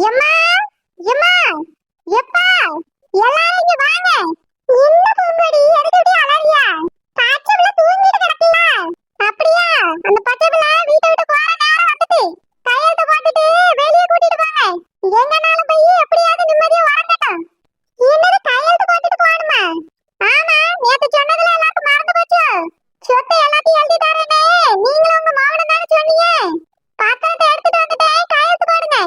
எம்மா எம்மா எப்பா எல்லாரும் இங்க வாங்க. என்ன பூங்கொடி எதுக்கு இப்படி அலறியா? பச்சை பிள்ளை தூங்கிட்டு கிடக்கல. அப்படியா? அந்த பச்சை பிள்ளை வீட்டை விட்டு போற நேரம் வந்துட்டு கையெழுத்து போட்டுட்டு வெளியே கூட்டிட்டு போங்க. எங்கனாலும் போய் எப்படியாவது நிம்மதியா உறங்கட்டும். என்னது கையெழுத்து போட்டுட்டு போகணுமா? ஆமா, நேத்து சொன்னதுல எல்லாருக்கும் மறந்து போச்சு. சொத்தை எல்லாத்தையும் எழுதி தரேனே நீங்களும் உங்க மாவனம் தானே சொன்னீங்க. பத்திரத்தை எடுத்துட்டு வந்துட்டேன், கையெழுத்து போடுங்க.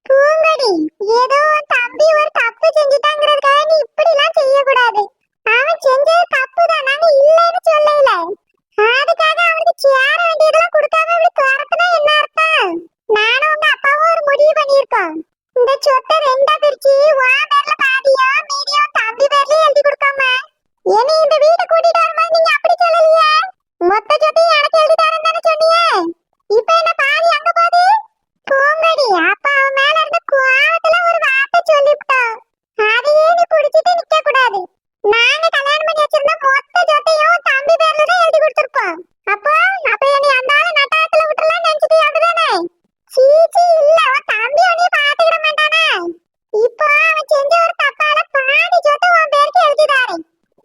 பூங்கொடி, ஏதோ தம்பி ஒரு தப்பு செஞ்சுட்டாங்கிறதுக்காக நீ இப்படி எல்லாம் செய்யக்கூடாது. அவன் செஞ்சது தப்பு தான், நாங்க இல்லைன்னு சொல்லல. அதுக்காக அவனுக்கு சேர வேண்டியதெல்லாம் கொடுக்காம இப்படி துரத்துனா என்ன அர்த்தம்? நானும் உங்க அப்பாவும் ஒரு முடிவு பண்ணியிருக்கோம். இந்த சொத்தை ரெண்டா பிரிச்சு உன் பேர்ல பாதியா மீதியும் தம்பி பேர்லயே எழுதி கொடுக்காம இனி இந்த வீட்டை கூட்டிட்டு வரும்போது நீங்க அப்படி சொல்லலையே. மொத்த சொத்தையும் எனக்கு எழுதி தரேன்னு தானே சொன்னீங்க. இப்ப என்ன பாதி அங்க போகுது? பூங்கொடி, அப்பா அவன் மேல இருந்த கோவத்துல ஒரு வார்த்தை சொல்லிவிட்டோம். அதையே நீ குடிச்சிட்டு நிக்க கூடாது. நாங்க கல்யாணம் பண்ணி வச்சிருந்த மொத்த சொத்தையும் தம்பி பேர்ல தான் எழுதி கொடுத்திருப்போம். அப்போ நீ அந்த ஆளை நட்டாத்துல விட்டுலாம் நினைச்சிட்டு அப்படிதானே? சீச்சி இல்ல, அவன் தம்பி உன்னைய பாத்துக்கிட மாட்டானா? இப்போ அவன் செஞ்ச ஒரு தப்பால பாதி சொத்து உன் பேருக்கு எழுதிதாரு.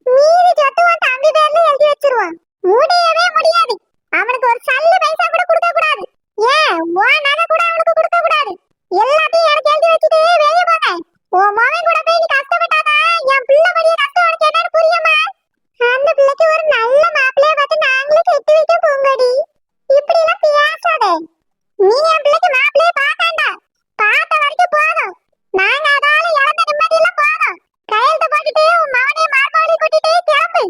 மீதி சொத்து உன் தம்பி பேர்ல எழுதி வச்சிருவான். முடியவே முடியாது. அவனுக்கு ஒரு சல்லு பைசா கூட கொடுக்க கூடாது. ஏன் உன் நகை கூட அவனுக்கு கொடுக்க கூடாது. எல்லாத்தையும் எனக்கு எழுதி வச்சுட்டு வெளியே போங்க. உன் மகன் கூட போய் நீ கஷ்டப்பட்டாதான் என் பிள்ளை மடிய கஷ்டம் உனக்கு என்னன்னு புரியுமா? அந்த பிள்ளைக்கு ஒரு நல்ல மாப்பிள்ளைய பார்த்து நாங்களே கெட்டி வைக்க பூங்கொடி. இப்படி எல்லாம் பேசாதே. நீ என் பிள்ளைக்கு மாப்பிள்ளைய பார்க்காண்டா. பார்த்த வரைக்கும் போதும். நாங்க அதால இழந்த நிம்மதியெல்லாம் போதும். கையெழுத்து போட்டுட்டு உன் மகனையும் மார்பாவளையும் கூட்டிட்டு கிளம்பு.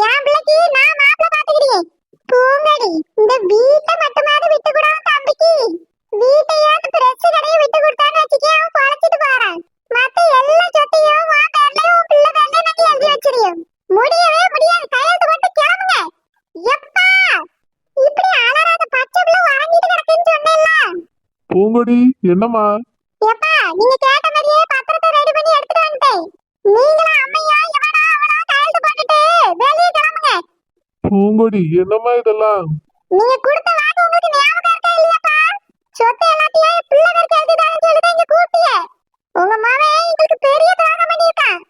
என் பிள்ளைக்கு நான் மாப்பிள்ளை பார்த்துக்கிறேன். பூங்கொடி, இந்த வீட்டை மட்டுமாவது விட்டு கூட தம்பிக்கு. வீட்டையாவது பிரச்சு கடையை விட்டு கொடுத்தான்னு வச்சுக்கே, அவன் பொழைச்சிட்டு போறான். மத்த எல்லா சொத்தையும் உன் பேர்லயும் உன் பிள்ளை பேர்லயும் நாங்க எழுதி வச்சிருக்கோம். முடியவே முடியாது. கையெழுத்து போட்டு கிளம்புங்க. எப்பா இப்படி அலறாத, பச்சை பிள்ளை உறங்கிட்டு கிடக்குன்னு சொன்னேன்ல. பூங்கொடி, என்னம்மா? எப்பா நீங்க கேட்ட மாதிரியே பத்திரத்தை ரெடி பண்ணி எடுத்துட்டு வந்துட்டேன். நீங்களும் அம்மையா எவனா அவனா கையெழுத்து போட்டுட்டு வெளியே கிளம்புங்க. பூங்கொடி, என்னம்மா இதெல்லாம்? நீங்க கொடுத்த வாக்கு உங்களுக்கு ஞாபகம் இருக்கா இல்லையாப்பா? சொத்து எல்லாத்தையும் என் பிள்ளை பேருக்கு எழுதிதான்னு சொல்லிட்டு இங்க கூப்பிட்டியே. உங்க மகன் எங்களுக்கு பெரிய தியாகம் பண்ணியிருக்கான்.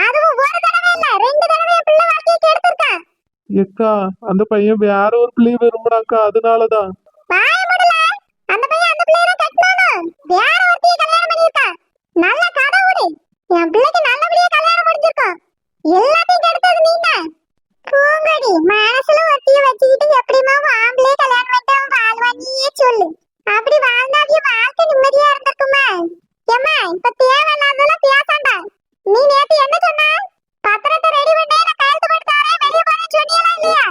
அதுவும் ஒரு தடவை இல்ல, 2 தடவை என் பிள்ளை வாழ்க்கையை கெடுத்திருக்கான். ஏக்கா, அந்த பையன் வேற ஒரு பிள்ளைய விரும்புறாக்கா, அதனாலதான். வாய மூடல. அந்த பையன் அந்த பிள்ளையை கட்டணும். வேற ஒருத்தையை கல்யாணம் பண்ணியிருக்கான். நல்ல கதை விடு. என் பிள்ளைக்கு நல்லபடியா கல்யாணம் முடிஞ்சிருக்கும். எல்லாத்தையும் கெடுத்தது நீங்க. பூங்கொடி, மனசுல ஒத்திய வச்சுக்கிட்டு எப்படிமா ஆம்பளை கல்யாணம் பண்ணிட்டு அவன் வாழ்வானியே சொல்லு. அப்படி வாழ்ந்தாவிய வாழ்க்கை நிம்மதியா இருந்திருக்குமா? ஏம்மா, இப்ப தேவையில்லாததெல்லாம் பேசாண்டா. நீ நேத்து என்ன சொன்ன? பத்திரத்தை ரெடி பண்ணி நான் கையெழுத்து போட்டு தரேன், வெளியே போறேன்னு சொன்னீங்களா இல்லையா?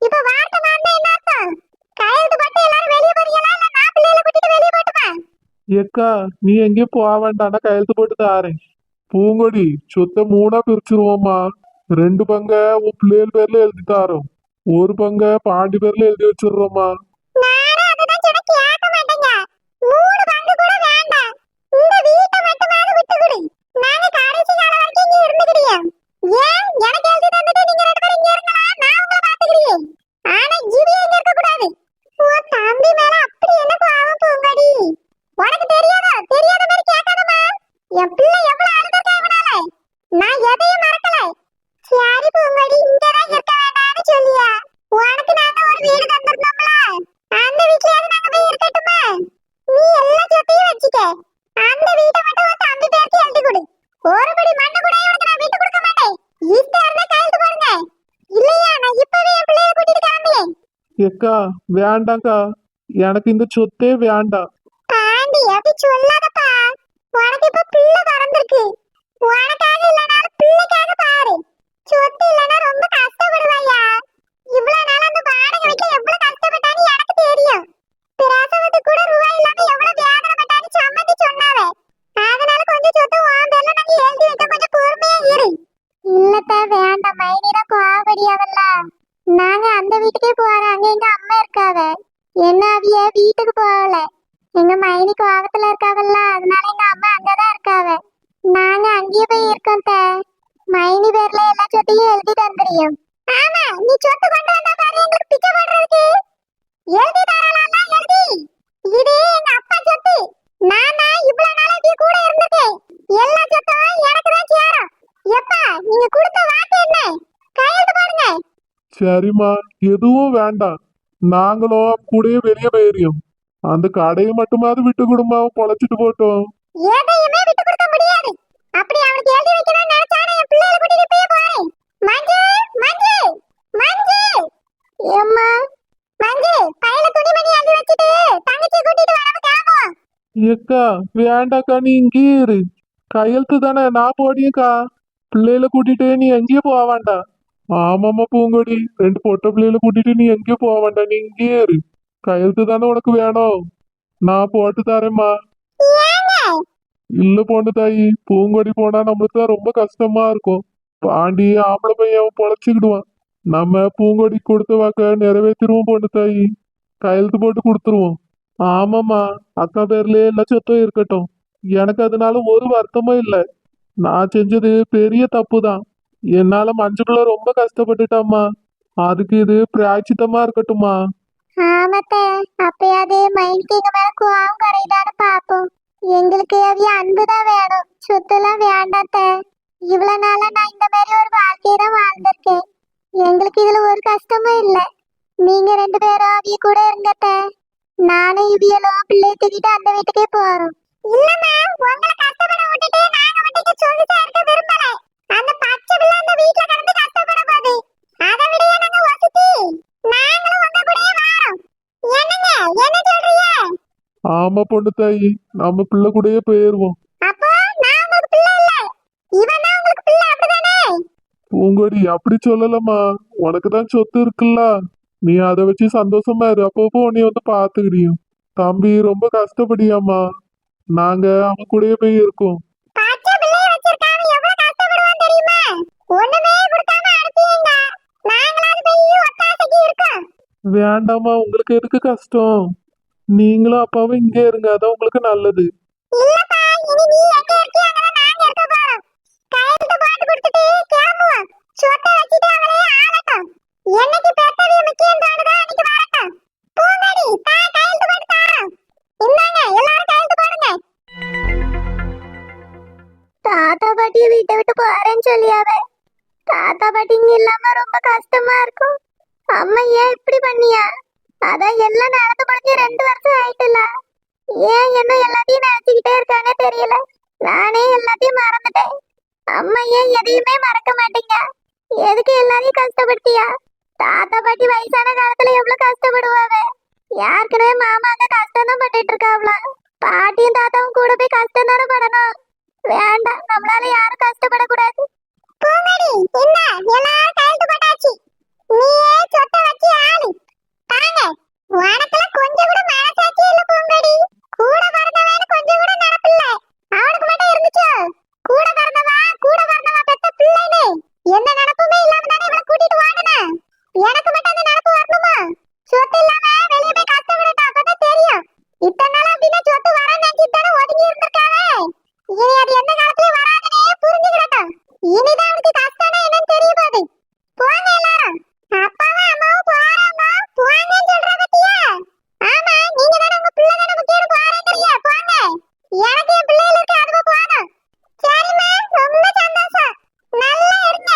இப்ப வார்த்தை மாறினா என்ன அர்த்தம்? கையெழுத்து போட்டு எல்லாரும் வெளியே போறீங்களா, இல்ல நான் பிள்ளைகளை கூட்டிட்டு வெளியே போட்டுமா? ஏக்கா, நீ எங்கேயும் போக வேண்டாம், நான் கையெழுத்து போட்டு தாரேன். பூங்கொடி, சொத்தை 3ஆ பிரிச்சிருவோம்மா. 2 பங்க உன் பிள்ளைகள் பேர்ல எழுதி தாரோம், ஒரு பங்க பாண்டி பேர்ல எழுதி வச்சிடுறோம்மா. நானும் அதுதான் சொன்ன, கேட்க மாட்டேங்க. 3 பங்கு கூட வேண்டாம். இந்த வீட்டை மட்டுமாவது விட்டு கொடு. நாங்க கடைசி காலம் வரைக்கும் இங்க இருந்துக்கிறோம். ஏன் எனக்கு எழுதி தந்துட்டு நீங்க 2 பேரும் இங்க இருக்கலாம், நான் உங்களை பாத்துக்கிறேன். ஆனா ஜீவி இங்க இருக்க கூடாது. உன் தம்பி மேல அப்படி என்ன கோவம் பூங்கொடி? உனக்கு தெரியாதா? தெரியாத மாதிரி கேட்காதம்மா. என் பிள்ளை எவ்வளவு அழுதுருக்கா இவனால. நான் எதையும் மறக்கல. சரி பூங்கொடி, இங்கதான் இருக்க வேண்டாம்னு சொல்லியா? உனக்கு நாங்க ஒரு வீடு தந்திருந்தோம்ல, அந்த வீட்லயாவது நாங்க போய் இருக்கட்டுமா? நீ எல்லா சொத்தையும் வச்சுக்க. அந்த வீட்டை மட்டும் உன் தம்பி பேருக்கு எழுதி கொடு. ஒரு படி மண்ணு கூட இவனுக்கு நான் விட்டு கொடுக்க மாட்டேன். இப்ப இருந்தா கையெழுத்து போடுங்க. இல்லையா நான் இப்பவே என் பிள்ளைய கூட்டிட்டு கிளம்புறேன். ஏக்கா, வேண்டாக்கா, எனக்கு இந்த சொத்தே வேண்டாம். பாண்டி, அப்படி சொல்லாதப்பா. உனக்கு இப்ப பிள்ளை பிறந்திருக்கு. உனக்காக இல்லனாலும் பிள்ளைக்காக பாரு. சொத்து இல்லனா ரொம்ப கஷ்டப்படுவாயா? இவ்வளவு நாள் அந்த வாடகை வைக்க எவ்வளவு கஷ்டப்பட்டான்னு எனக்கு தெரியும். பிரசவத்துக்கு கூட ரூபாய் இல்லாம எவ்வளவு வேதனைப்பட்டான்னு சம்மந்தி சொன்னாவே. அதனால கொஞ்சம் சொத்து உன் பேர்ல நாங்க எழுதி வைக்க கொஞ்சம் பொறுமையா இரு. இல்லப்பா வேண்டாம், மைனிதான் கோவப்படியாவல்ல. நாங்க அந்த வீட்டுக்கே போறோம். அங்க எங்க அம்மா இருக்காவ. என்ன அவிய வீட்டுக்கு போகல. எங்க மைனி கோவத்துல இருக்காவல்ல, அதனால எங்க அம்மா அங்கதான் இருக்காவ. நாங்க அங்கேயே போய் இருக்கோம். மைனி பேர்ல எல்லா சொத்தையும் எழுதி தந்துறியும். ஆமா, நீ சொத்து கொண்டு வந்தா பாரு, எங்களுக்கு பிச்சை போடுறதுக்கு எழுதி தரலாம். எழுதி, இது எங்க அப்பா சொத்து. நான் இவ்வளவு நாளா கூட சரிம்மா, எதுவும் வேண்டாம். நாங்களும் கூடயே வெளியே போயிரியோம். அந்த கடையை மட்டுமாவது விட்டு கொடுமா, பொழைச்சிட்டு போட்டோம். எதையுமே விட்டு கொடுக்க முடியாது. அப்படி அவனுக்கு எழுதி வைக்கணும்னு நினைச்சானே என் பிள்ளைகளை கூட்டிட்டு போய் போறேன். மஞ்சு, மஞ்சு, மஞ்சு. ஏம்மா, மஞ்சு, பையில துணிமணி எழுதி வச்சுட்டு தங்கச்சி கூட்டிட்டு வராம கிளம்புவோம். ஏக்கா வேண்டாக்கா, நீ இங்கேயே இரு. கையெழுத்து தானே, நான் போடியேக்கா. பிள்ளைகளை கூட்டிட்டு நீ எங்கேயும் போக வேண்டாம். ஆமாம்மா பூங்கொடி, ரெண்டு பொட்டை பிள்ளைகளை கூட்டிட்டு நீ எங்கேயும் போக வேண்டாம், நீ இங்கேயே இரு. கையெழுத்து தானே உனக்கு வேணும், நான் போட்டு தரேம்மா. ஏங்க? இல்ல பொண்ணு தாயி, பூங்கொடி போனா நம்மளுக்கு தான் ரொம்ப கஷ்டமா இருக்கும். பாண்டி ஆம்பளை பையன் பொழைச்சிக்கிடுவான். நம்ம பூங்கொடி கொடுத்த வாக்க நிறைவேற்றிடுவோம் பொண்ணு தாயி. கையெழுத்து போட்டு கொடுத்துருவோம். ஆமாம்மா, அக்கா பேர்லயே எல்லா சொத்தும் இருக்கட்டும். எனக்கு அதனால ஒரு வருத்தமும் இல்லை. நான் செஞ்சது பெரிய தப்பு தான். என்னால மஞ்சக்குள்ள ரொம்ப கஷ்டப்பட்டுட்டாம்மா. அதுக்கு இது பிராய்ச்சித்தமா இருக்கட்டுமா? ஆமாத்த, அப்பயாவது மைண்ட் எங்க மேல கோவம் கரையுதான்னு பாப்போம். எங்களுக்கு அவிய அன்புதான் வேணும், சொத்துலாம் வேண்டாத்த. இவ்வளவு நாளா நான் இந்த மாதிரி ஒரு வாழ்க்கையை தான் வாழ்ந்திருக்கேன். எங்களுக்கு இதுல ஒரு கஷ்டமும் இல்ல. நீங்க ரெண்டு பேரும் அவிய கூட இருங்கத்த. நானும் இவியலும் பிள்ளைய தூக்கிட்டு அந்த வீட்டுக்கே போறோம். இல்லம்மா, உங்களை கஷ்டப்பட விட்டுட்டு நாங்க மட்டும் சொகுசா இருக்க விரும்பல. அந்த பச்சை பிள்ளை அந்த வீட்ல கிடந்து கஷ்டப்பட போகுது. அதை விட நாங்க வசதி. நாங்களும் உங்க கூடயே வரோம். என்னங்க, என்ன சொல்றீங்க? ஆமா பொண்ணு தாயி, நம்ம பிள்ளை கூடயே போயிருவோம். அப்போ நான் உங்களுக்கு பிள்ளை இல்ல, இவன் தான் உங்களுக்கு பிள்ளை, அப்படிதானே? பூங்கொடி அப்படி சொல்லலம்மா. உனக்கு தான் சொத்து இருக்குல்ல, நீ அதை வச்சு சந்தோஷமா இரு. அப்பப்போ உன்னை வந்து பாத்துக்கிடியும். தம்பி ரொம்ப கஷ்டப்படியாம்மா. நாங்க அவன் கூடயே போய் இருக்கோம். பச்சை பிள்ளைய வச்சிருக்காம எவ்வளவு கஷ்டப்படுவான் தெரியுமா? ஒண்ணுமே கொடுக்காம அனுப்பிங்க. நாங்களாவது போய் ஒத்தாசைக்கு இருக்கோம். வேண்டாம்மா, உங்களுக்கு எதுக்கு கஷ்டம்? நீங்களும் அப்பாவும் இங்கே இருங்க, அதான் உங்களுக்கு நல்லது. இல்லப்பா, இனி நீ எங்க இருக்கியோ அங்கதான் நாங்க இருக்க போறோம். கையெழுத்து போட்டு கொடுத்துட்டு கிளம்புவோம். சொத்தை வச்சுட்டு அவளே ஆளட்டும். என்னைக்கு பெத்தது முக்கியம் தோணுதோ அன்னைக்கு வரட்டும். பூங்கொடி, கையெழுத்து போட்டு தாரோம். இந்தாங்க, எல்லாரும் கையெழுத்து போடுங்க. தாத்தா பாட்டியை வீட்டை விட்டு போறேன்னு சொல்லியாவே. தாத்தா பாட்டி இங்க இல்லாம ரொம்ப கஷ்டமா இருக்கும். அம்மா ஏன் இப்படி பண்ணியா? அதான் எல்லாம் நடந்து முடிஞ்சு 2 வருஷம் ஆயிட்டுல. ஏன் என்ன எல்லாத்தையும் நினைச்சுக்கிட்டே இருக்கானே தெரியல. நானே எல்லாத்தையும் மறந்துட்டேன். அம்மா ஏன் எதையுமே மறக்க மாட்டீங்க? எதுக்கு எல்லாரையும் கஷ்டப்படுத்தியா? தாத்தா பாட்டி வயசான காலத்துல எவ்வளவு கஷ்டப்படுவாங்க. யாருக்குனே மாமா அங்க கஷ்டம் தான் பட்டுட்டு இருக்காவளா? பாட்டியும் தாத்தாவும் கூட போய் கஷ்டம் தானே படணும். வேண்டாம், நம்மளால யாரும் கஷ்டப்படக்கூடாது. பூங்கொடி, என்ன எல்லாரும் கையெழுத்து போட்டாச்சு. நீயே சொத்தை வச்சு ஆளு. தாங்க, உனக்கெல்லாம் கொஞ்சம் கூட மனசாட்சி இல்ல பூங்கொடி. கூட பிறந்தவன்னு கொஞ்சம் கூட நினப்பில்ல. அவனுக்கு மட்டும் இருந்துச்சு. கூட பிறந்தவா பெத்த பிள்ளைன்னு எந்த நினப்புமே இல்லாம தானே இவனை கூட்டிட்டு வாங்கின. எனக்கு மட்டும் அந்த நினப்பு வரணுமா? சொத்து இல்லாம வெளியே போய் கஷ்டப்படட்டும், அப்பதான் தெரியும். இத்தனை நாள் அப்படின்னா சொத்து வர நினைச்சிட்டு தானே ஒதுங்கி இருந்திருக்காவே. இனி அது எந்த காலத்துலயும் வராதுன்னே புரிஞ்சுக்கிடட்டும். இனிதான் அவனுக்கு கஷ்டம்னா என்னன்னு தெரிய போகுது. போங்க எல்லாரும். அப்பாவும் அம்மாவும் போறாங்க, போங்கன்னு சொல்ற பத்தியா? ஆமா, நீங்க தானே உங்க பிள்ளை தானே முக்கியம் போறேங்கறியா? போங்க. எனக்கு என் பிள்ளைகளுக்கு அதுவும் போதும். சரிம்மா, ரொம்ப சந்தோஷம். நல்லா இருங்க.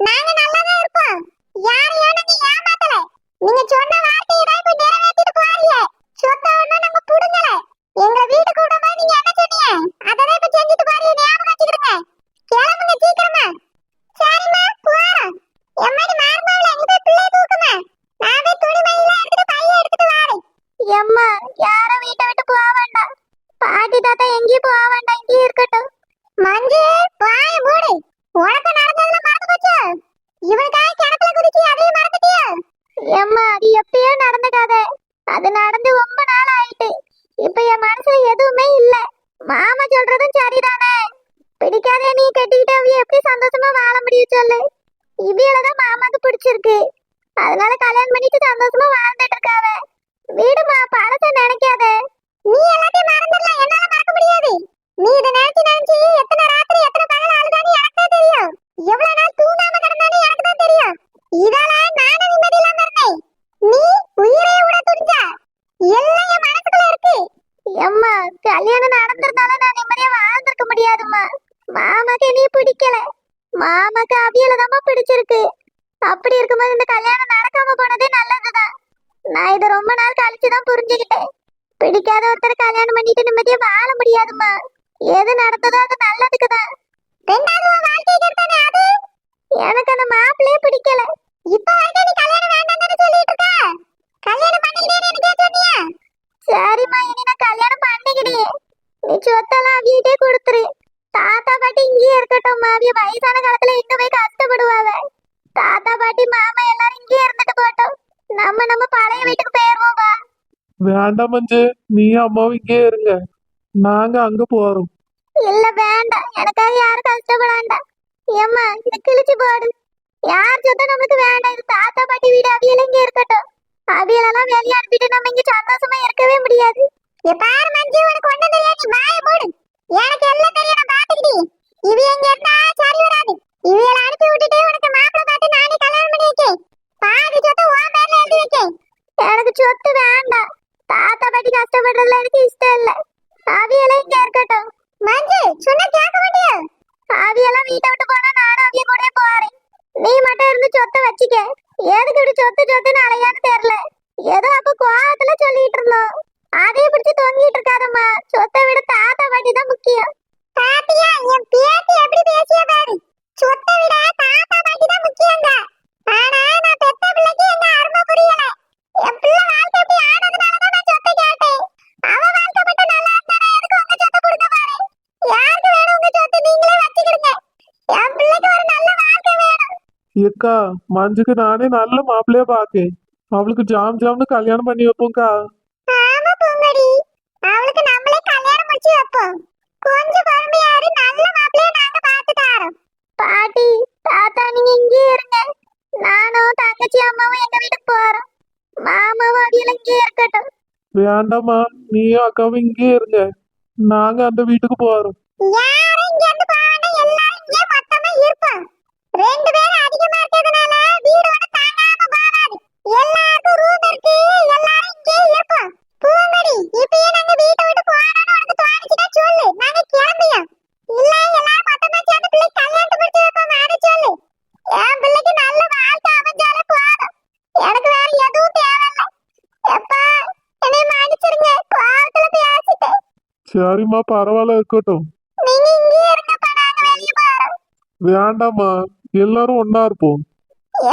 நாங்க நல்லா தான் இருப்போம். யாரையும் நாங்க ஏமாத்தல. நீங்க சொன்ன வார்த்தையை தான் இப்ப நிறைவேற்றிட்டு போறீங்க. சொத்தை ஒண்ணும் நாங்க புடுங்கல. எங்க வீட்டுக்கு விடும்போது நீங்க என்ன சொன்னீங்க? அததான் இப்ப செஞ்சுட்டு போறீங்க. ஞாபகம் வச்சுக்கிடுங்க. கிளம்புங்க சீக்கிரமா. சரிம்மா, போறோம். எம்மாடி மார்மாவளே, நீ போய் பிள்ளைய தூக்குமா. நான் போய் துணிமணிலாம் எடுத்துட்டு பைய எடுத்துட்டு வரேன். எம்மா, யாரும் வீட்டை விட்டு போக வேண்டாம். பாட்டி தாத்தா எங்கேயும் போக வேண்டாம், இங்கே இருக்கட்டும். மஞ்சு, வாய மூடு. உனக்கு நடந்ததுல மறந்து போச்சு. இவனுக்காக கிணத்துல குதிச்சு அதையும் மறந்துட்டியா? எம்மா, அது எப்பயோ நடந்த கதை. அது நடந்து ரொம்ப நாள் ஆயிட்டு. இப்ப என் மனசுல எதுவுமே இல்ல. மாமா சொல்றதும் சரிதானே. பிடிக்காதே நீ கட்டிக்கிட்டு அவிய எப்படி சந்தோஷமா வாழ முடியும் சொல்லு? இவியலதான் மாமாக்கு பிடிச்சிருக்கு. அதனால கல்யாணம் பண்ணிட்டு சந்தோஷமா வாழ்ந்துட்டு இருக்காவ. வீடுமா, பழச நினைக்காத. நீ எல்லாத்தையும் மறந்துடலாம், என்னால மறக்க முடியாது. நீ இதை நினைச்சு எத்தனை ராத்திரி எத்தனை பகல் ஆளுதான்னு எனக்கு தெரியும். எவ்வளவு நாள் தூங்காம கிடந்தான்னு எனக்கு தான் தெரியும். இதால நானும் நிம்மதி இல்லாம இருந்தேன். நீ உயிரை விட துணிஞ்சா. எல்லாம் என் மனசுக்குள்ள இருக்கு. எம்மா, கல்யாணம் நடந்திருந்தாலும் நான் நிம்மதியா வாழ்ந்திருக்க முடியாதும்மா. மாமாக்கு நீ பிடிக்கல. மாமாக்கு அவியல தான் பிடிச்சிருக்கு. அப்படி இருக்கும்போது இந்த கல்யாணம் நடக்காம போனதே நல்லதுதான். நான் இதை ரொம்ப நாள் கழிச்சு தான் புரிஞ்சுக்கிட்டேன். பிடிக்காத ஒருத்தரை கல்யாணம் பண்ணிட்டு நிம்மதியா வாழ முடியாதுமா. எது நடந்ததோ அது நல்லதுக்கு தான். ரெண்டாவது உன் வாழ்க்கை கெடுத்தானே அது. எனக்கு அந்த மாப்பிள்ளையே பிடிக்கல. இப்ப வரைக்கும் நீ கல்யாணம் வேண்டாம்னு சொல்லிட்டு இருக்க. கல்யாணம் பண்ணிக்கிட்டே எனக்கு சொன்னியா? சரிம்மா, இனி நான் கல்யாணம் பண்ணிக்கிட்டே. நீ சொத்தெல்லாம் அவியிட்டே கொடுத்துரு. தாத்தா பாட்டி இங்கேயே இருக்கட்டும். அவிய வயசான காலத்துல எங்க போய் கஷ்டப்படுவாங்க. தாத்தா பாட்டி மாமா எல்லாரும் இங்கேயே இருந்துட்டு போட்டோம். நம்ம பழைய வீட்டுக்கு போயிருவோம் வா. வேண்டாம் மஞ்சு, நீ அம்மாவும் இங்கே இருங்க, நாங்க அங்க போறோம். இல்ல வேண்டாம், எனக்காக யாரும் கஷ்டப்படாண்டா. ஏம்மா இத கிழிச்சு போடு. யார் சொத்தம் நமக்கு வேண்டாம். இது தாத்தா பாட்டி வீடு. அவியெல்லாம் இங்க இருக்கட்டும். அவியலெல்லாம் வெளியே அனுப்பிட்டு நம்ம இங்க சந்தோஷமா இருக்கவே முடியாது. பாரு மஞ்சு, உனக்கு ஒண்ணும் தெரியாது. நீ வாயை மூடு. எனக்கு எல்லாம் தெரியும், நான் பாத்துக்கிட்டேன். இவி எங்க இருந்தா சரி வராது. இவியல அனுப்பி விட்டுட்டு உனக்கு மாப்பிள்ளை பார்த்து நானே கல்யாணம் பண்ணி வைக்கேன். பாதி சொத்து உன் பேர்ல எழுதி வைக்கேன். எனக்கு சொத்து வேண்டாம். தாத்தா பாட்டி கஷ்டப்படுறதுல எனக்கு இஷ்டம் இல்ல. அவியெல்லாம் இங்க இருக்கட்டும். மஞ்சு சொன்னா கேட்க மாட்டியா? அவியெல்லாம் வீட்டை விட்டு போனா நானும் அவிய கூட போறேன். நீ மட்டும் இருந்து சொத்தை வச்சுக்க. எதுக்கு இப்படி சொத்துன்னு அலையான்னு தெரியல. ஏதோ அப்ப கோவத்துல சொல்லிட்டு இருந்தோம். அதே பிடிச்சு தொங்கிட்டு இருக்காதம்மா. சொத்தை விட தாத்தா பாட்டி தான் முக்கியம். பாட்டியா, என் பேத்தி எப்படி பேசிய பாரு. சொத்தை விட தாத்தா பாட்டி தான் முக்கியங்க. ஆனா நான் பெத்த பிள்ளைக்கு எங்க அருமை புரியல. என் பிள்ளை வாழ்க்கை எப்படி ஆனதுனால தான் நான் சொத்தை கேட்டேன். அவ வாழ்க்கை மட்டும் நல்லா இருந்தானே, எதுக்கு உங்க சொத்தை கொடுக்க பாரு. யாருக்கு வேணும் உங்க சொத்து? நீங்களே வச்சுக்கிடுங்க. என் பிள்ளைக்கு ஒரு நல்ல வாழ்க்கை வேணும். ஏக்கா, மஞ்சுக்கு நானே நல்ல மாப்பிள்ளையா பாக்கேன். அவளுக்கு ஜாம்னு கல்யாணம் பண்ணி வைப்போம்க்கா. ஆமா பூங்கடி, அவளுக்கு நம்மளே கல்யாணம் முடிச்சு வைப்போம். கொஞ்சம் பொறுமையா இரு, நல்ல மாப்பிள்ளைய நாங்க பார்த்து தரோம். பாட்டி தாத்தா நீங்க இங்கே இருங்க. நானும் தங்கச்சி அம்மாவும் எங்க வீட்டுக்கு போறோம். மாமாவும் அவியல இங்கே இருக்கட்டும். வேண்டாம்மா, நீயும் அக்காவும் இங்கே இருங்க, நாங்க அந்த வீட்டுக்கு போறோம். யாரும் இங்க இருந்து போவாங்க, எல்லாரும் இங்கே மொத்தமா இருப்போம். ரெண்டு பேரும் அதிகமா இருக்கிறதுனால வீடு ஒண்ணு தாங்காம போகாது. எல்லாருக்கும் ரூம் இருக்கு, எல்லாரும் இங்கே இருப்போம். பூங்கடி, இப்பயே நாங்க வீட்டை விட்டு போறோம்னு உனக்கு தோணுச்சுன்னா சொல்லு, நாங்க கிளம்பியோம். இல்ல எல்லாரும் மொத்தமா சேர்ந்து பிள்ளை கல்யாணத்தை முடிச்சு வைப்போம், அதை சொல்லு. என் பிள்ளைக்கு நல்ல வாழ்க்கை அமைஞ்சாலே போதும். எனக்கு வேற எதுவும் தேவையில்ல. எப்பா என்னை மன்னிச்சிருங்க, கோவத்துல பேசிட்டேன். சரிம்மா, பரவாயில்ல, இருக்கட்டும். நீங்க இங்கே இருங்கப்பா, நாங்க வெளியே போறோம். வேண்டாம்மா, எல்லாரும் ஒண்ணா இருப்போம்.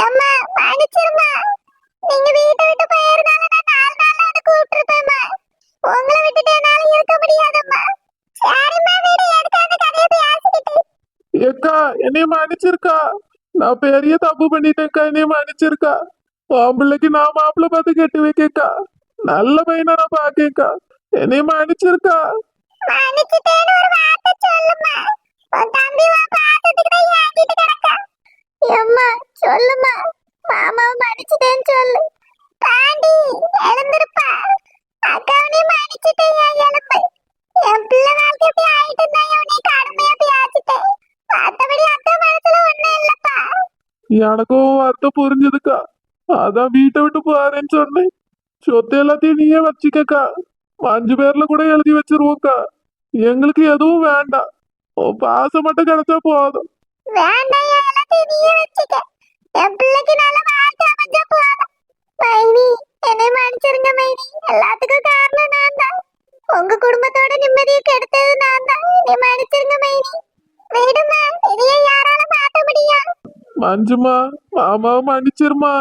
ஏம்மா மன்னிச்சிருமா. நீங்க வீட்டை விட்டு போயிருந்தாலும் நான் 4 நாள்ல வந்து கூப்பிட்டுருப்பேம்மா. உங்களை விட்டுட்டு என்னால இருக்க முடியாதம்மா. சரிம்மா, வீடு எடுத்து அந்த கதையை பேசிக்கிட்டு. ஏக்கா, என்னைய மன்னிச்சிருக்கா. நான் பெரிய தப்பு பண்ணிட்டேன்க்கா, என்னைய மன்னிச்சிருக்கா. உன் பிள்ளைக்கு நான் மாப்பிள்ளை பார்த்து கட்டி வைக்கக்கா. நல்ல பையனா நான் பாக்கேக்கா, என்னைய மன்னிச்சிருக்கா. மன்னிச்சிட்டேன்னு ஒரு வார்த்தை சொல்லும்மா. உன் தம்பி உன் பாசத்துக்கு தான் ஏங்கிட்டு கிடக்கா. ஏம்மா சொல்லும்மா, மாமாவை மன்னிச்சிட்டேன்னு சொல்லு. பாண்டி எழுந்திருப்பா. அக்காவனே மன்னிச்சிட்டேன், என் எலும்பு. என் பிள்ளை வாழ்க்கை எப்படி ஆயிட்டு இருந்தா உன்னை கடுமையா பேசிட்டேன். மத்தபடி அக்கா மனசுல ஒண்ணும் இல்லப்பா. எனக்கும் அர்த்தம் புரிஞ்சதுக்கா, அதான் வீட்டை விட்டு போறேன்னு சொன்னேன். சொத்து எல்லாத்தையும் நீயே வச்சுக்கக்கா, 5 பேர்ல கூட எழுதி வச்சிருவோக்கா. எங்களுக்கு எதுவும் வேண்டாம், உன் பாசம் மட்டும் கிடைச்சா போதும். வேண்டாம், எல்லாத்தையும் நீயே வச்சுக்க. என் பிள்ளைக்கு நல்ல வாழ்க்கை அமைஞ்சா போதும். மைனி என்னை மன்னிச்சிருங்க மைனி. எல்லாத்துக்கும் காரணம் நான் தான். உங்க குடும்பத்தோட நிம்மதியை கெடுத்தது நான் தான். என்னை மன்னிச்சிருங்க மைனி. விடுமா, இதையே யாரால மாத்த முடியும்? மஞ்சுமா, மாமாவை மன்னிச்சிருமா.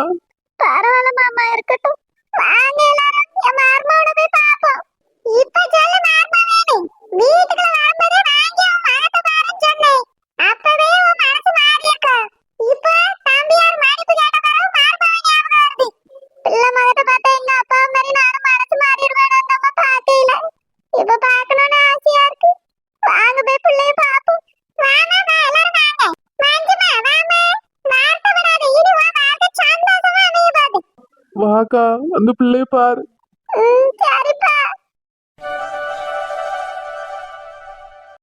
பரவாயில்ல மாமா, இருக்கட்டும். வாங்க எல்லாரும் என் மருமகனை போய் பாப்போம். இப்ப சொல்ல மருமகனே, வீட்டுக்குள்ள வரும்போதே வாங்கி உன் மகத்தை பாருன்னு சொன்னேன். அப்பவே உன் மனசு மாறி இருக்கு. இப்ப தம்பியார் மன்னிப்பு கேட்ட பிறகு மருமகன் ஞாபகம் வருது. பிள்ளை மகத்தை பார்த்தா எங்க அப்பா மாதிரி நானும் மனசு மாறிடுவேன். நம்ம பார்க்கல, இப்ப பார்க்கணும்னு ஆசையா இருக்கு. வாங்க போய் பிள்ளைய பாப்போம். வாமா எல்லாரும் வாங்க. மஞ்சுமா வாமா, வார்த்தை விடாத. இனி உன் வாழ்க்கை சந்தோஷமா அமைய பாரு. வாக்கா, அந்த பிள்ளைய பாரு.